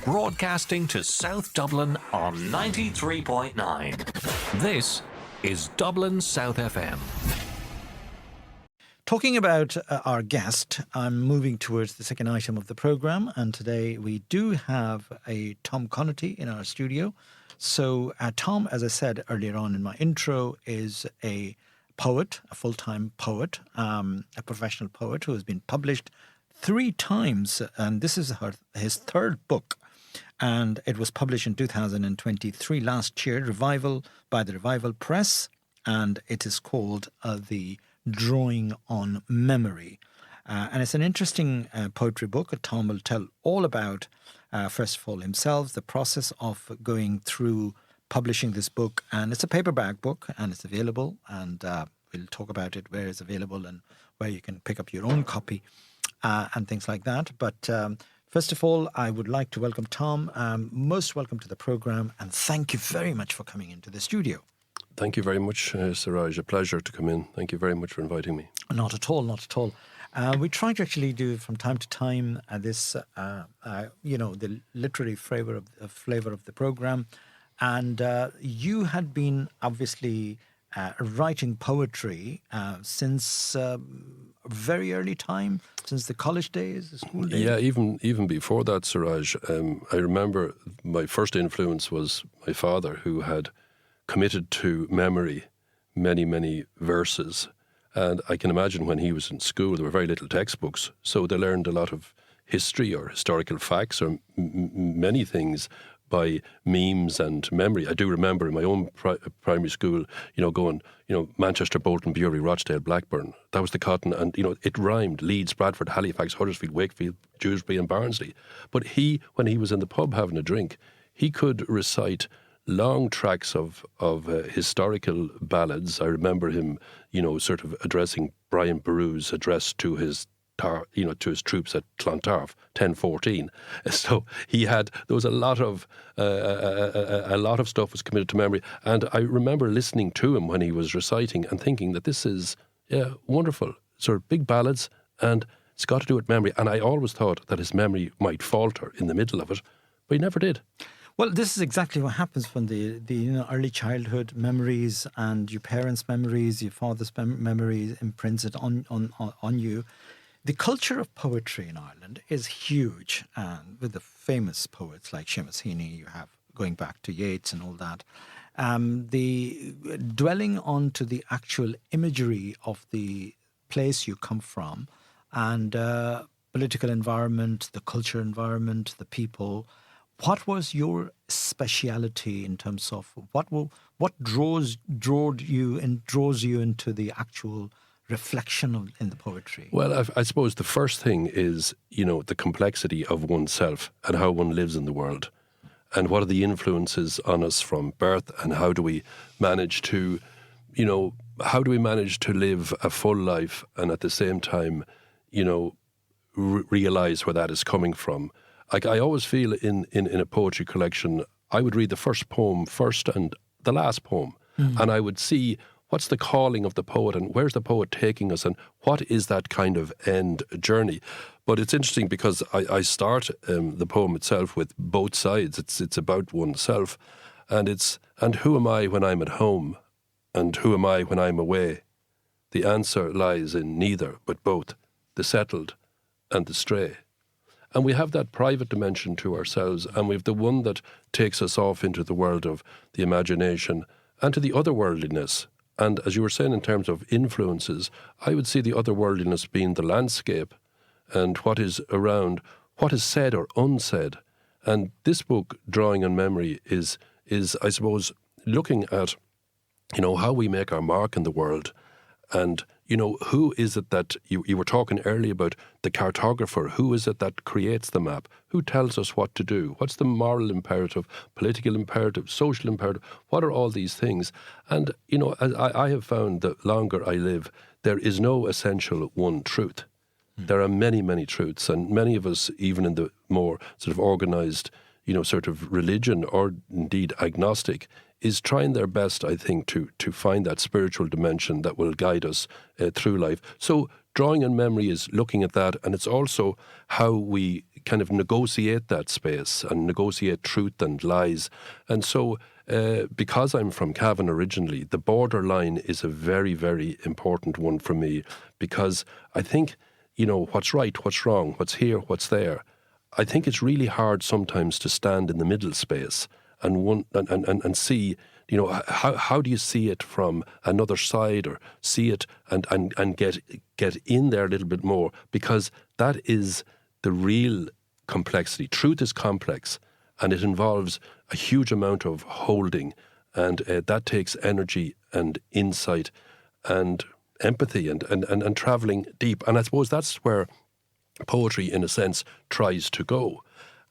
broadcasting to South Dublin on 93.9. This is Dublin South FM. Talking about our guest, I'm moving towards the second item of the programme, and today we do have a Tom Conaty in our studio. So Tom, as I said earlier on in my intro, is a poet, a full-time poet, a professional poet who has been published 3 times, and this is his third book. And it was published in 2023, last year, Revival, by the Revival Press, and it is called The Drawing on Memory. And it's an interesting poetry book. Tom will tell all about, first of all, himself, the process of going through publishing this book. And it's a paperback book, and it's available. And we'll talk about it, where it's available and where you can pick up your own copy and things like that. But first of all, I would like to welcome Tom. Most welcome to the programme, and thank you very much for coming into the studio. Thank you very much, Siraj. A pleasure to come in. Thank you very much for inviting me. Not at all, not at all. We try to actually do from time to time this, the literary flavour of the programme. And you had been obviously writing poetry since a very early time, since the college days, the school days. Yeah, even before that, Siraj. I remember my first influence was my father, who had committed to memory many, many verses. And I can imagine when he was in school, there were very little textbooks. So they learned a lot of history or historical facts or many things by memes and memory. I do remember in my own primary school, going, Manchester, Bolton, Bury, Rochdale, Blackburn. That was the cotton. And, it rhymed. Leeds, Bradford, Halifax, Huddersfield, Wakefield, Dewsbury and Barnsley. But when he was in the pub having a drink, he could recite long tracks of historical ballads. I remember him, sort of addressing Brian Boru's address to his troops at Clontarf, 1014. So there was a lot of stuff was committed to memory. And I remember listening to him when he was reciting and thinking that this is wonderful, sort of big ballads, and it's got to do with memory. And I always thought that his memory might falter in the middle of it, but he never did. Well, this is exactly what happens when the early childhood memories and your parents' memories, your father's memories imprinted on you. The culture of poetry in Ireland is huge, and with the famous poets like Seamus Heaney, you have going back to Yeats and all that. The dwelling onto the actual imagery of the place you come from and political environment, the culture environment, the people. What was your speciality in terms of what draws you into the actual reflection in the poetry? Well, I suppose the first thing is, the complexity of oneself and how one lives in the world, and what are the influences on us from birth, and how do we manage to live a full life and at the same time, realise where that is coming from. Like I always feel in a poetry collection, I would read the first poem first and the last poem, and I would see what's the calling of the poet and where's the poet taking us and what is that kind of end journey. But it's interesting because I start the poem itself with both sides. It's about oneself, and who am I when I'm at home, and who am I when I'm away? The answer lies in neither, but both, the settled and the stray. And we have that private dimension to ourselves, and we have the one that takes us off into the world of the imagination and to the otherworldliness. And as you were saying in terms of influences, I would see the otherworldliness being the landscape and what is around, what is said or unsaid. And this book, Drawing on Memory, is I suppose, looking at, how we make our mark in the world. And, who is it that, you were talking earlier about the cartographer, who is it that creates the map? Who tells us what to do? What's the moral imperative, political imperative, social imperative? What are all these things? And, as I have found that longer I live, there is no essential one truth. There are many, many truths, and many of us, even in the more sort of organised, sort of religion or indeed agnostic, is trying their best, I think, to find that spiritual dimension that will guide us through life. So drawing on memory is looking at that, and it's also how we kind of negotiate that space and negotiate truth and lies. And so, because I'm from Cavan originally, the borderline is a very, very important one for me, because I think, what's right, what's wrong, what's here, what's there. I think it's really hard sometimes to stand in the middle space and see, how do you see it from another side, or see it and get in there a little bit more, because that is the real complexity. Truth is complex, and it involves a huge amount of holding, and that takes energy and insight and empathy and travelling deep. And I suppose that's where poetry, in a sense, tries to go.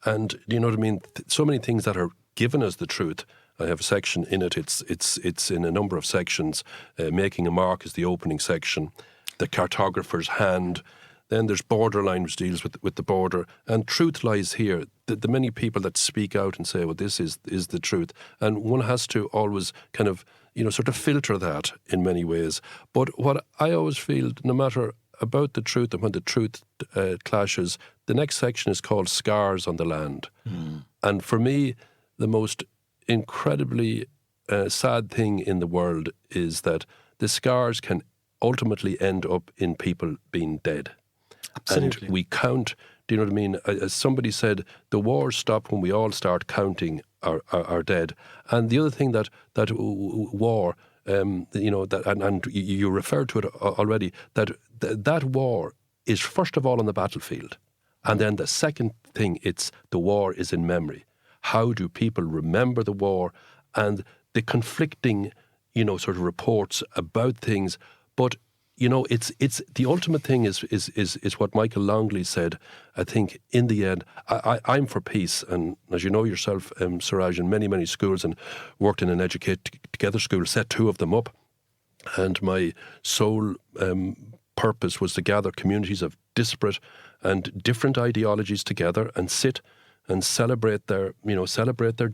And you know what I mean? So many things that are given as the truth. I have a section in it. It's in a number of sections. Making a Mark is the opening section. The Cartographer's Hand. Then there's Borderline, which deals with the border. And truth lies here. The many people that speak out and say, well, this is the truth. And one has to always kind of, sort of filter that in many ways. But what I always feel, no matter about the truth and when the truth clashes, the next section is called Scars on the Land. And for me, the most incredibly sad thing in the world is that the scars can ultimately end up in people being dead. Absolutely. And we count, do you know what I mean? As somebody said, the wars stop when we all start counting our dead. And the other thing that war, that and you referred to it already, that war is first of all on the battlefield. And then the second thing, the war is in memory. How do people remember the war, and the conflicting, sort of reports about things? But it's the ultimate thing is what Michael Longley said. I think in the end, I'm for peace, and as you know yourself, Siraj, in many schools, and worked in an Educate Together school, set 2 of them up, and my sole purpose was to gather communities of disparate and different ideologies together and sit and celebrate their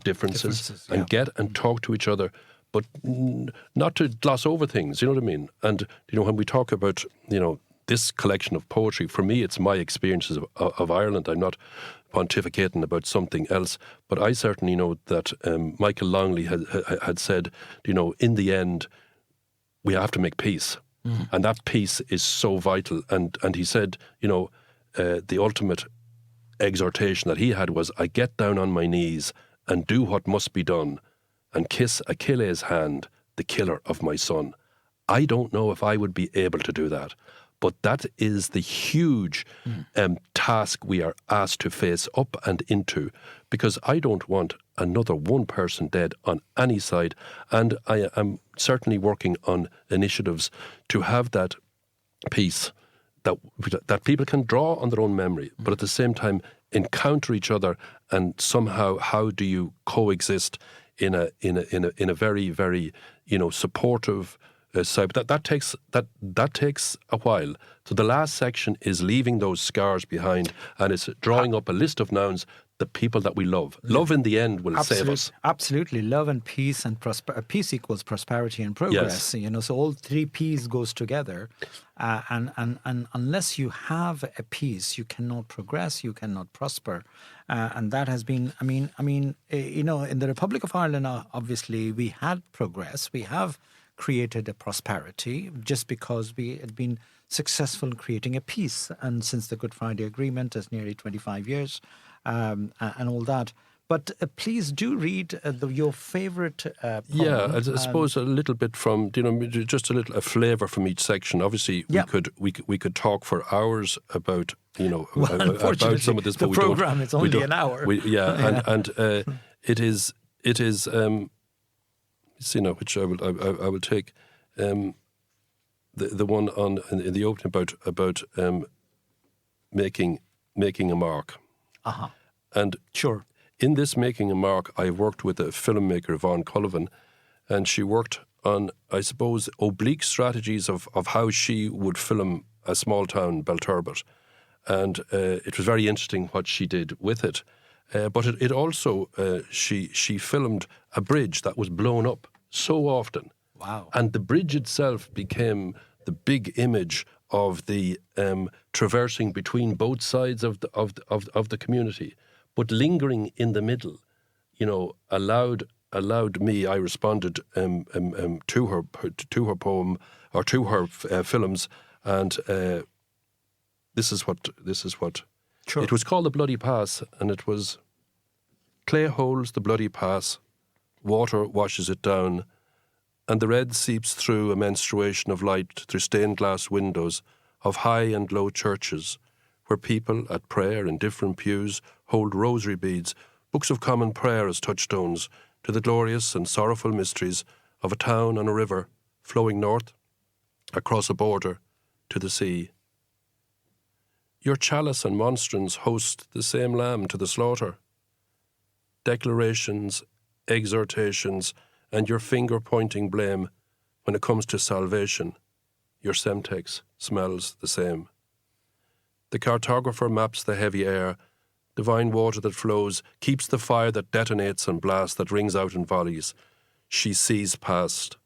differences and get and talk to each other, but not to gloss over things, you know what I mean? And, when we talk about, this collection of poetry, for me, it's my experiences of Ireland. I'm not pontificating about something else, but I certainly know that Michael Longley had said, in the end, we have to make peace. And that peace is so vital. And he said, the ultimate exhortation that he had was, I get down on my knees and do what must be done and kiss Achilles' hand, the killer of my son. I don't know if I would be able to do that, but that is the huge task we are asked to face up and into, because I don't want another one person dead on any side, and I am certainly working on initiatives to have that peace that people can draw on their own memory, but at the same time encounter each other, and somehow how do you coexist in a very, very supportive side. But that takes a while. So the last section is leaving those scars behind, and it's drawing up a list of nouns, the people that we love. Love in the end will save us. Absolutely. Love and peace, and peace equals prosperity and progress. Yes. So all 3 P's goes together. And unless you have a peace, you cannot progress, you cannot prosper. And that has been, in the Republic of Ireland, obviously, we had progress. We have created a prosperity just because we had been successful in creating a peace. And since the Good Friday Agreement is nearly 25 years, and all that. But please do read your favourite poem. Yeah, I suppose a little bit from, just a flavour from each section. Obviously, we could talk for hours about, about some of this. The programme is only an hour. And it is, which I will take the one on in the opening about making a mark. And sure. In this Making a Mark, I worked with a filmmaker, Yvonne Cullivan, and she worked on, I suppose, oblique strategies of how she would film a small town, Belturbet. And it was very interesting what she did with it. But it also, she filmed a bridge that was blown up so often. Wow. And the bridge itself became the big image of the traversing between both sides of the community, but lingering in the middle, allowed me. I responded to her poem or to her films, and this is what. Sure. It was called The Bloody Pass, and it was: clay holds the bloody pass, water washes it down, and the red seeps through a menstruation of light through stained glass windows of high and low churches, where people at prayer in different pews hold rosary beads, books of common prayer as touchstones to the glorious and sorrowful mysteries of a town on a river flowing north across a border to the sea. Your chalice and monstrance host the same lamb to the slaughter. Declarations, exhortations, and your finger-pointing blame when it comes to salvation, your semtex smells the same. The cartographer maps the heavy air, divine water that flows, keeps the fire that detonates and blasts, that rings out in volleys. She sees past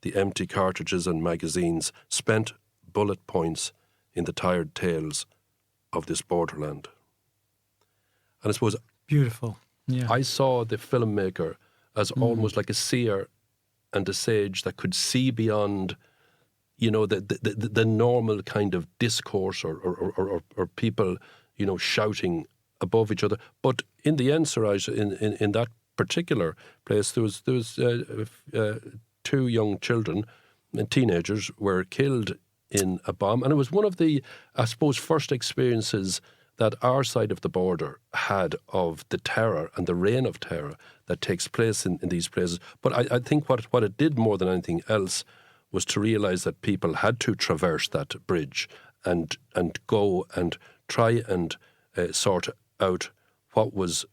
the empty cartridges and magazines, spent bullet points in the tired tales of this borderland. And I suppose Beautiful. Yeah. I saw the filmmaker as almost like a seer and a sage that could see beyond, the normal kind of discourse or people, shouting above each other. But in the end, Siraj, in that particular place, there was two young children, teenagers, were killed in a bomb, and it was one of the, I suppose, first experiences that our side of the border had of the terror and the reign of terror that takes place in these places. But I think what it did more than anything else was to realise that people had to traverse that bridge and go and try and sort out what was,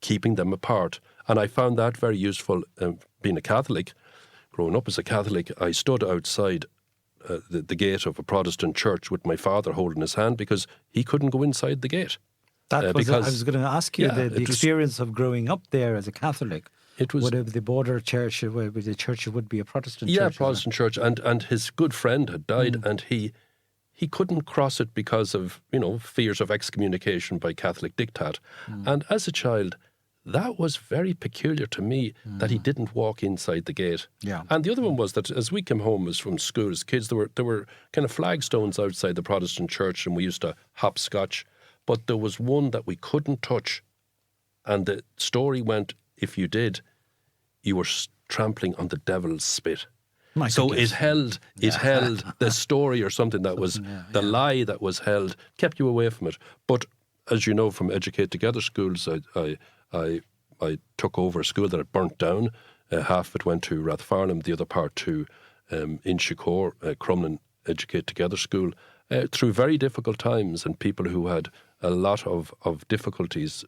keeping them apart. And I found that very useful. Being a Catholic, growing up as a Catholic, I stood outside the gate of a Protestant church with my father holding his hand because he couldn't go inside the gate. That was, I was going to ask you, the it was- experience of growing up there as a Catholic. It was, Would the border church, the church would be a Protestant yeah, church? Protestant church, and his good friend had died, and he couldn't cross it because of fears of excommunication by Catholic diktat. And as a child, that was very peculiar to me that he didn't walk inside the gate. Yeah. And the other one was that as we came home from school as kids, there were kind of flagstones outside the Protestant church, and we used to hopscotch. But there was one that we couldn't touch, and the story went, if you did, you were trampling on the devil's spit. My So goodness. it held the story or something that was the lie that was held, kept you away from it. But as you know from Educate Together schools, I took over a school that had burnt down. Half of it went to Rathfarnham, the other part to Inchicore, Crumlin Educate Together school, through very difficult times and people who had a lot of difficulties,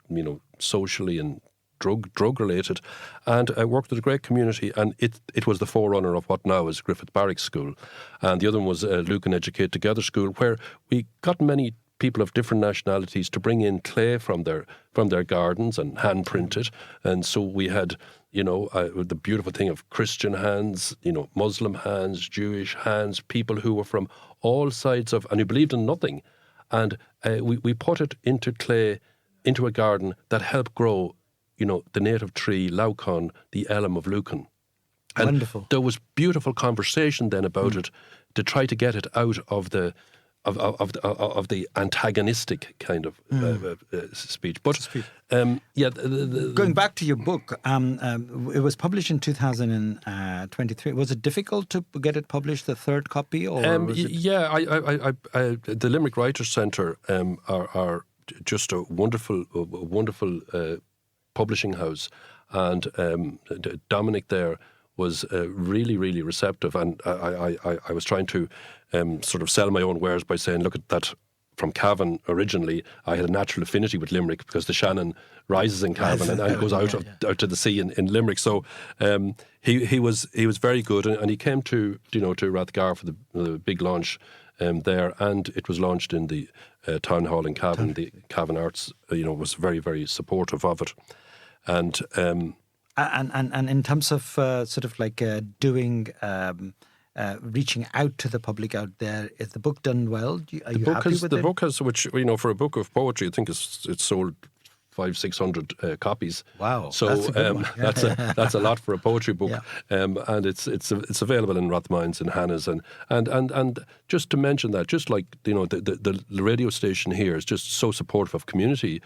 socially and drug related, and I worked with a great community, and it was the forerunner of what now is Griffith Barracks School, and the other one was Lucan Educate Together School, where we got many people of different nationalities to bring in clay from their gardens and hand print it, and so we had the beautiful thing of Christian hands, Muslim hands, Jewish hands, people who were from all sides of, and who believed in nothing, and we put it into clay, into a garden that helped grow the native tree, Laucon, the elm of Lucan. And Wonderful. there was beautiful conversation then about it to try to get it out of the the antagonistic kind of speech. But Going back to your book, it was published in 2023. Was it difficult to get it published, the third copy, or was it? Yeah, I the Limerick Writers Centre are just a wonderful publishing house, and Dominic there was really, really receptive, and I was trying to sort of sell my own wares by saying, look at that. From Cavan originally, I had a natural affinity with Limerick because the Shannon rises in Cavan and goes out to the sea in Limerick. So he was very good, and he came to Rathgar for the big launch there, and it was launched in the town hall in Cavan. The Cavan Arts, was very, very supportive of it, and in terms of sort of like doing reaching out to the public out there. Is the book done well? Are you happy with The it? book has, which, you know, for a book of poetry, I think it's sold 500-600 copies. Wow, So that's a good one. that's a lot for a poetry book. Yeah. And it's available in Rathmines and Hannah's, and just to mention that, just like, you know, the radio station here is just so supportive of community.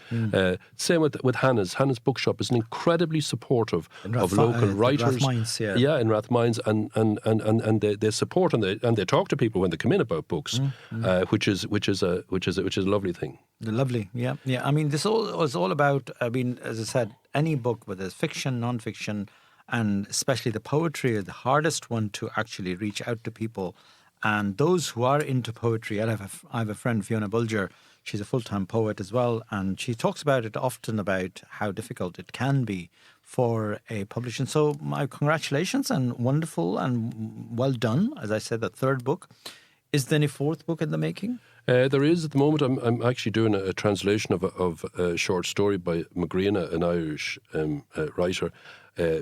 Same with Hannah's. Hannah's Bookshop is incredibly supportive of local writers. Rathmines, in Rathmines, and they support and they talk to people when they come in about books, which is a lovely thing. Lovely, yeah. I mean, this is all about, I mean, as I said, any book, whether it's fiction, non-fiction, and especially the poetry is the hardest one to actually reach out to people. And those who are into poetry, I have a friend, Fiona Bulger, she's a full-time poet as well, and she talks about it often, about how difficult it can be for a publisher. So my congratulations, and wonderful and well done. As I said, the third book. Is there any fourth book in the making? There is at the moment. I'm actually doing a translation of a short story by Magriana, an Irish writer.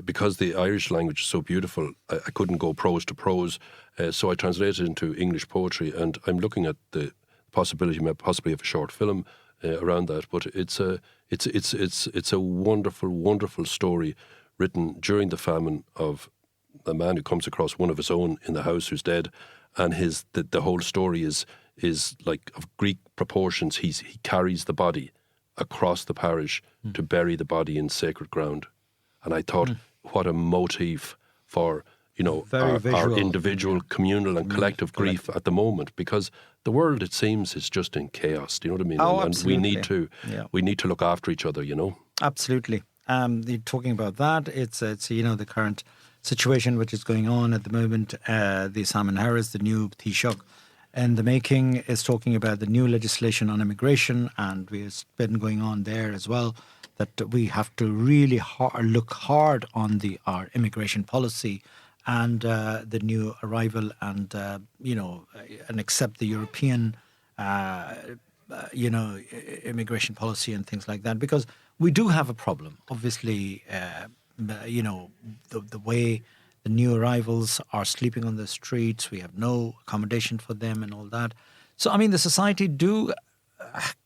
Because the Irish language is so beautiful, I couldn't go prose to prose, so I translated it into English poetry, and I'm looking at the possibility, possibly, of a short film around that. But it's a wonderful, wonderful story written during the famine of a man who comes across one of his own in the house who's dead, and the whole story is like of Greek proportions. He carries the body across the parish to bury the body in sacred ground. And I thought, what a motif for, you know, our individual, communal and collective grief at the moment, because the world, it seems, is just in chaos. Do you know what I mean? Oh, and absolutely. we need to look after each other, you know. Absolutely. You're talking about that. It's you know, the current situation which is going on at the moment. The Simon Harris, the new Taoiseach, and the making is talking about the new legislation on immigration, and we've been going on there as well, that we have to really look hard on our immigration policy and the new arrival, and you know, and accept the European you know, immigration policy and things like that, because we do have a problem. Obviously, you know, the way the new arrivals are sleeping on the streets, we have no accommodation for them and all that. So, I mean, the society do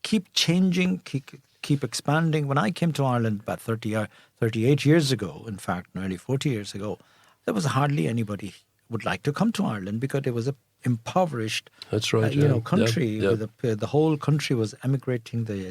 keep changing, keep expanding. When I came to Ireland about 38 years ago, in fact, nearly 40 years ago, there was hardly anybody would like to come to Ireland, because it was a impoverished, That's right, you know, country. Yeah. With the whole country was emigrating. The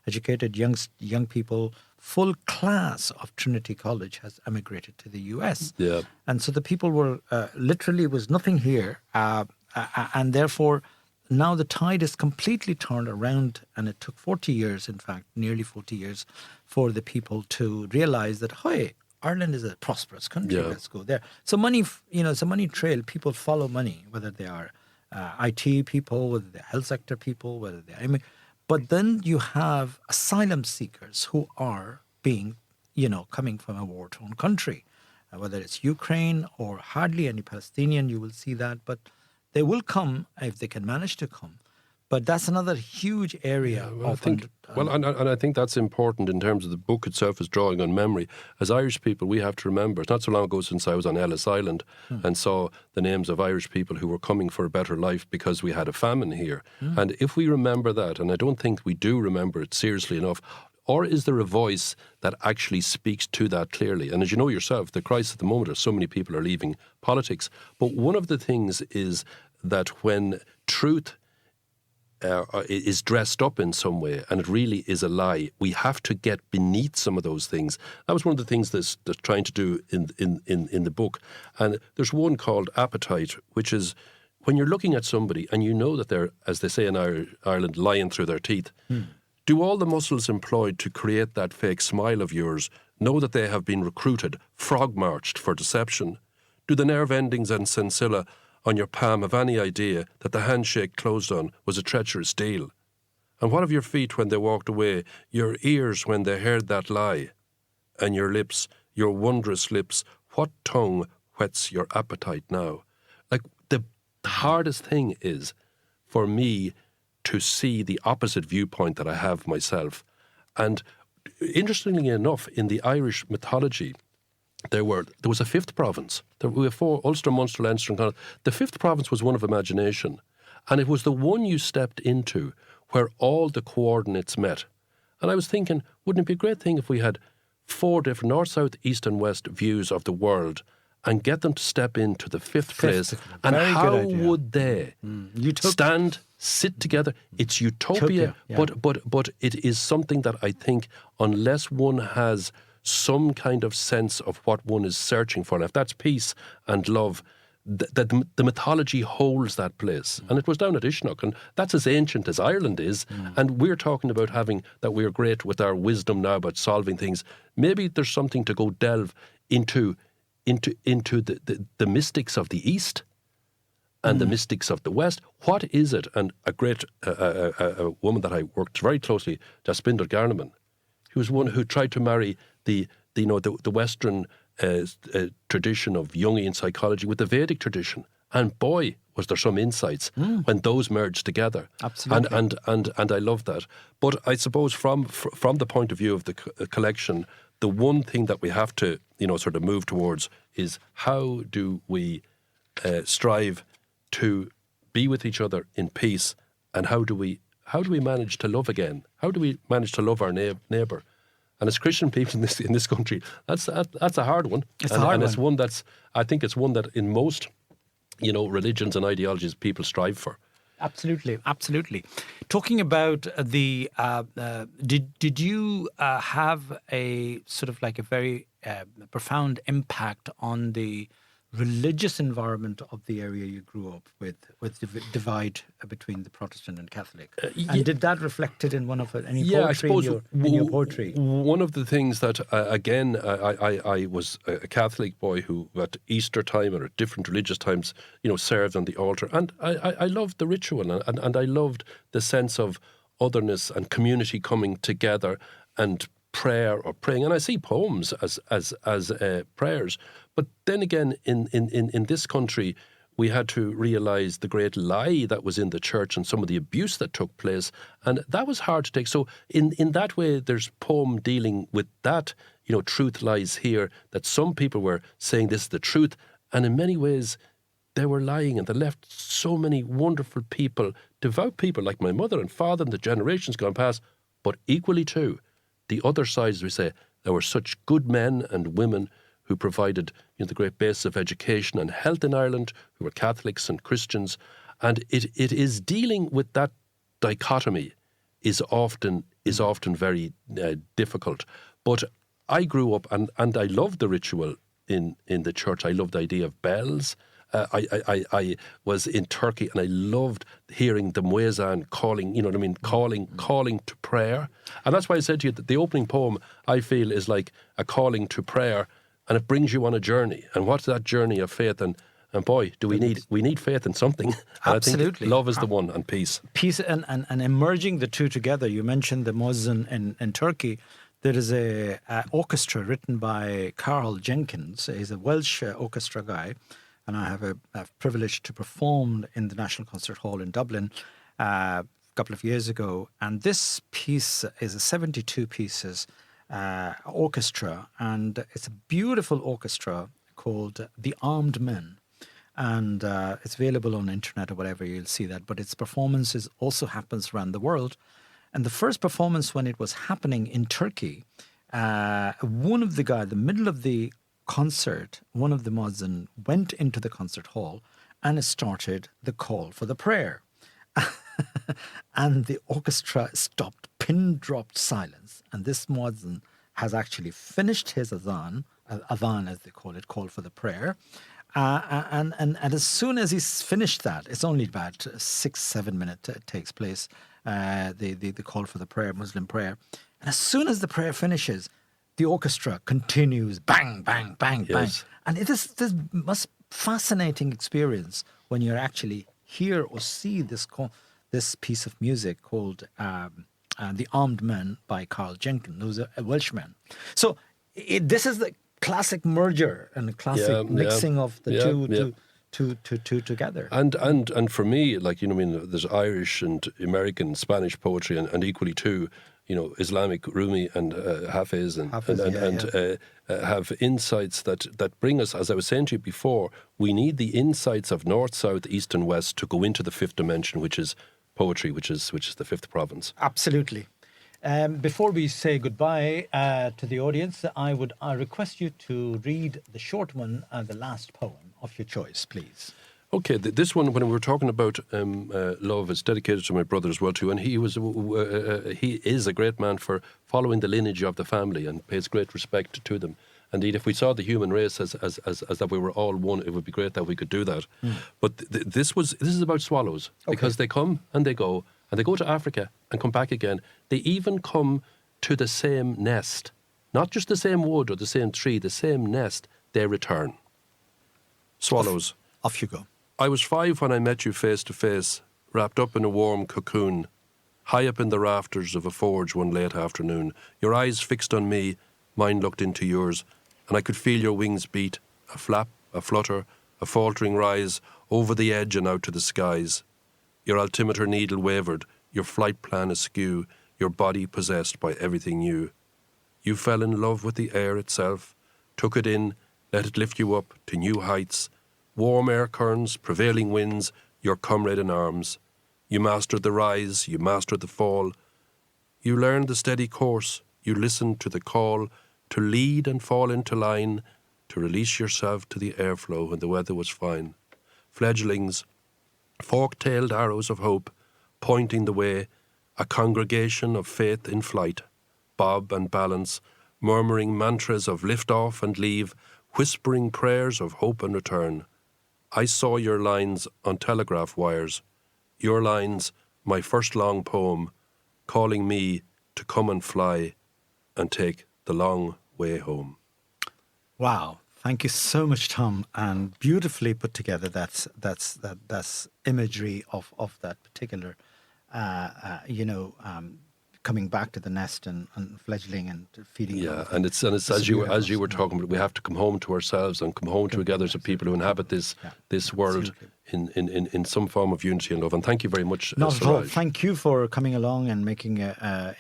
educated young people, full class of Trinity College has emigrated to the US. Yeah. And so the people were literally was nothing here, and therefore now the tide is completely turned around, and it took 40 years, in fact, nearly 40 years, for the people to realize that, hey, Ireland is a prosperous country. Yeah. Let's go there. So money, you know, it's a money trail. People follow money, whether they are IT people, whether they're health sector people, whether they're... But then you have asylum seekers who are being, you know, coming from a war-torn country, whether it's Ukraine or hardly any Palestinian, you will see that. But they will come if they can manage to come. But that's another huge area. Well, I think, and I think that's important in terms of the book itself is drawing on memory. As Irish people, we have to remember, it's not so long ago since I was on Ellis Island and saw the names of Irish people who were coming for a better life because we had a famine here. And if we remember that, and I don't think we do remember it seriously enough, or is there a voice that actually speaks to that clearly? And as you know yourself, the crisis at the moment is so many people are leaving politics. But one of the things is that when truth is dressed up in some way, and it really is a lie, we have to get beneath some of those things. That was one of the things that's trying to do in the book. And there's one called appetite, which is when you're looking at somebody and you know that they're, as they say in Ireland, lying through their teeth. Do all the muscles employed to create that fake smile of yours know that they have been recruited, frog-marched for deception? Do the nerve endings and sensilla on your palm have any idea that the handshake closed on was a treacherous deal? And what of your feet when they walked away, your ears when they heard that lie? And your lips, your wondrous lips, what tongue whets your appetite now? Like, the hardest thing is for me to see the opposite viewpoint that I have myself. And interestingly enough, in the Irish mythology, there was a fifth province. We have 4, Ulster, Munster, Leinster and Connacht. The fifth province was one of imagination. And it was the one you stepped into where all the coordinates met. And I was thinking, wouldn't it be a great thing if we had 4 different north, south, east and west views of the world and get them to step into the fifth place? And Very how good idea. would they stand, sit together? It's utopia, yeah. but it is something that I think, unless one has some kind of sense of what one is searching for, and if that's peace and love, the mythology holds that place. And it was down at Ishnok, and that's as ancient as Ireland is. And we're talking about having that we're great with our wisdom now about solving things. Maybe there's something to go delve into the mystics of the East and the mystics of the West. What is it? And a great a woman that I worked very closely, Jaspinder Garneman, who was one who tried to marry the Western tradition of Jungian psychology with the Vedic tradition. And boy, was there some insights when those merged together. Absolutely. And I love that. But I suppose from the point of view of the collection, the one thing that we have to, sort of move towards is how do we strive to be with each other in peace, and how do we manage to love again? How do we manage to love our neighbour? And as Christian people in this country, that's a hard one. It's a hard one. It's one I think it's one that in most, religions and ideologies people strive for. Absolutely, absolutely. Talking about the, did you have a sort of like a very profound impact on the religious environment of the area you grew up with the divide between the Protestant and Catholic? And did that reflected in any poetry I suppose in your poetry? One of the things that, again, I was a Catholic boy who at Easter time or at different religious times, served on the altar. And I loved the ritual and I loved the sense of otherness and community coming together and prayer or praying. And I see poems as prayers. But then again, in this country, we had to realise the great lie that was in the church and some of the abuse that took place. And that was hard to take. So in that way, there's poem dealing with that, truth lies here, that some people were saying this is the truth. And in many ways, they were lying, and they left so many wonderful people, devout people like my mother and father and the generations gone past. But equally too, the other side, as we say, there were such good men and women who provided the great basis of education and health in Ireland, who were Catholics and Christians. And it is dealing with that dichotomy is often very difficult. But I grew up and I loved the ritual in the church. I loved the idea of bells. I was in Turkey and I loved hearing the muezzin calling, calling to prayer. And that's why I said to you that the opening poem, I feel, is like a calling to prayer, and it brings you on a journey. And what's that journey of faith? And boy, do we need faith in something. And Absolutely. I think love is the one, and peace. Peace and emerging the two together. You mentioned the muezzin in Turkey. There is a orchestra written by Carl Jenkins. He's a Welsh orchestra guy. And I have a privilege to perform in the National Concert Hall in Dublin a couple of years ago. And this piece is a 72 pieces orchestra. And it's a beautiful orchestra called The Armed Men. And it's available on the internet or whatever, you'll see that. But its performances also happens around the world. And the first performance when it was happening in Turkey, the middle of the concert, one of the muezzin went into the concert hall and it started the call for the prayer. And the orchestra stopped, pin-dropped silence. And this muezzin has actually finished his adhan as they call it, call for the prayer. And as soon as he's finished that, it's only about 6-7 minutes it takes place, the call for the prayer, Muslim prayer. And as soon as the prayer finishes, the orchestra continues, bang, bang, bang, bang. And it is this most fascinating experience when you actually hear or see this piece of music called The Armed Men by Carl Jenkins, who's a Welshman. So this is the classic merger and the classic mixing of the two together. And for me, there's Irish and American, Spanish poetry, and equally too, Islamic Rumi and Hafiz and have insights that bring us, as I was saying to you before, we need the insights of north, south, east and west to go into the fifth dimension, which is poetry, which is the fifth province. Absolutely. Before we say goodbye to the audience, I request you to read the short one, the last poem of your choice, please. Okay, this one, when we were talking about love, is dedicated to my brother as well too, and he is a great man for following the lineage of the family and pays great respect to them. Indeed, if we saw the human race as that we were all one, it would be great that we could do that. But this is about swallows, because they come and they go to Africa and come back again. They even come to the same nest, not just the same wood or the same tree, the same nest. They return. Swallows. Off you go. I was 5 when I met you face to face, wrapped up in a warm cocoon, high up in the rafters of a forge one late afternoon. Your eyes fixed on me, mine looked into yours, and I could feel your wings beat, a flap, a flutter, a faltering rise, over the edge and out to the skies. Your altimeter needle wavered, your flight plan askew, your body possessed by everything new. You fell in love with the air itself, took it in, let it lift you up to new heights. Warm air currents, prevailing winds, your comrade in arms. You mastered the rise, you mastered the fall. You learned the steady course, you listened to the call, to lead and fall into line, to release yourself to the airflow when the weather was fine. Fledglings, fork-tailed arrows of hope, pointing the way, a congregation of faith in flight, bob and balance, murmuring mantras of lift off and leave, whispering prayers of hope and return. I saw your lines on telegraph wires, your lines, my first long poem, calling me to come and fly and take the long way home. Wow. Thank you so much, Tom, and beautifully put together. That's imagery of that particular, coming back to the nest and fledgling and feeding. Yeah, and it's as you were talking about, we have to come home to ourselves and come home together as a people who inhabit this world in some form of unity and love. And thank you very much, Not at all. Siraj. Thank you for coming along and making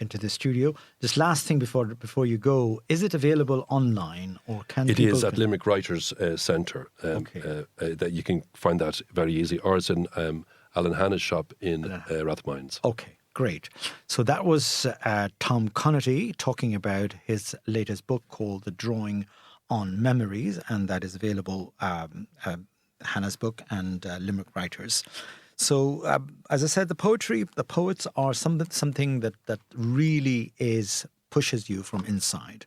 into the studio. Just last thing before you go, is it available online or can it people? is at Limerick Writers Centre. That you can find that very easy, or it's in Alan Hanna's shop in Rathmines. Okay. Great. So that was Tom Conaty talking about his latest book called The Drawing on Memories, and that is available, Hannah's book and Limerick Writers. So, as I said, the poets are something that really pushes you from inside.